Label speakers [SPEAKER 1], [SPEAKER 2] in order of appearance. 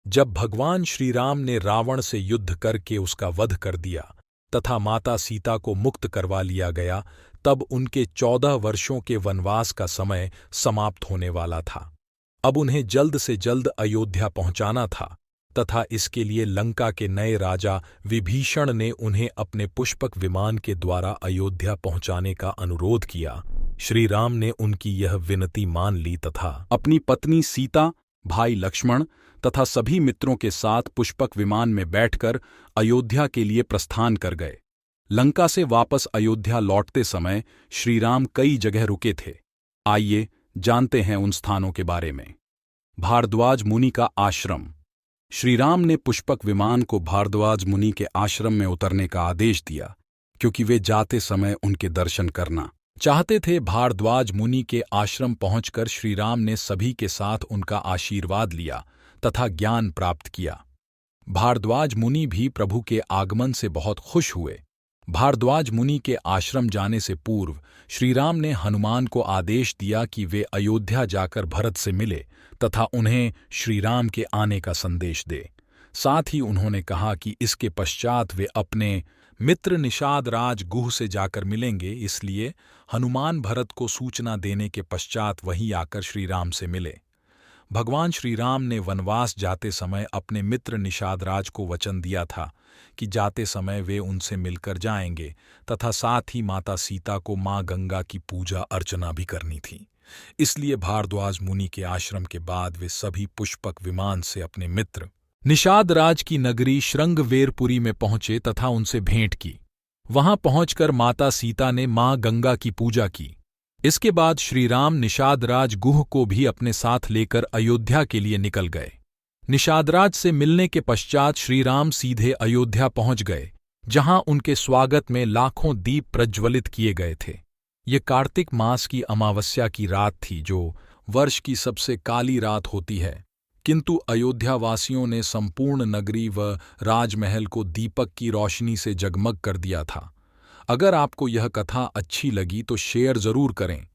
[SPEAKER 1] जब भगवान श्री राम ने रावण से युद्ध करके उसका वध कर दिया तथा माता सीता को मुक्त करवा लिया गया, तब उनके 14 वर्षों के वनवास का समय समाप्त होने वाला था। अब उन्हें जल्द से जल्द अयोध्या पहुंचाना था तथा इसके लिए लंका के नए राजा विभीषण ने उन्हें अपने पुष्पक विमान के द्वारा अयोध्या पहुंचाने का अनुरोध किया। श्री राम ने उनकी यह विनती मान ली तथा
[SPEAKER 2] अपनी पत्नी सीता, भाई लक्ष्मण तथा सभी मित्रों के साथ पुष्पक विमान में बैठकर अयोध्या के लिए प्रस्थान कर गए। लंका से वापस अयोध्या लौटते समय श्रीराम कई जगह रुके थे। आइए जानते हैं उन स्थानों के बारे में। भारद्वाज मुनि का आश्रम। श्रीराम ने पुष्पक विमान को भारद्वाज मुनि के आश्रम में उतरने का आदेश दिया, क्योंकि वे जाते समय उनके दर्शन करना चाहते थे। भारद्वाज मुनि के आश्रम पहुंचकर श्रीराम ने सभी के साथ उनका आशीर्वाद लिया तथा ज्ञान प्राप्त किया। भारद्वाज मुनि भी प्रभु के आगमन से बहुत खुश हुए। भारद्वाज मुनि के आश्रम जाने से पूर्व श्रीराम ने हनुमान को आदेश दिया कि वे अयोध्या जाकर भरत से मिले तथा उन्हें श्रीराम के आने का संदेश दे। साथ ही उन्होंने कहा कि इसके पश्चात वे अपने मित्र निषाद राज गुह से जाकर मिलेंगे, इसलिए हनुमान भरत को सूचना देने के पश्चात वहीं आकर श्रीराम से मिले। भगवान श्रीराम ने वनवास जाते समय अपने मित्र निषाद राज को वचन दिया था कि जाते समय वे उनसे मिलकर जाएंगे तथा साथ ही माता सीता को माँ गंगा की पूजा अर्चना भी करनी थी। इसलिए भारद्वाज मुनि के आश्रम के बाद वे सभी पुष्पक विमान से अपने मित्र निषाद राज की नगरी श्रृंगवेरपुरी में पहुंचे तथा उनसे भेंट की। वहां पहुंचकर माता सीता ने मां गंगा की पूजा की। इसके बाद श्रीराम निषादराज गुह को भी अपने साथ लेकर अयोध्या के लिए निकल गए। निषादराज से मिलने के पश्चात श्रीराम सीधे अयोध्या पहुंच गए, जहां उनके स्वागत में लाखों दीप प्रज्वलित किए गए थे। ये कार्तिक मास की अमावस्या की रात थी, जो वर्ष की सबसे काली रात होती है, किंतु अयोध्यावासियों ने संपूर्ण नगरी व राजमहल को दीपक की रोशनी से जगमग कर दिया था। अगर आपको यह कथा अच्छी लगी तो शेयर जरूर करें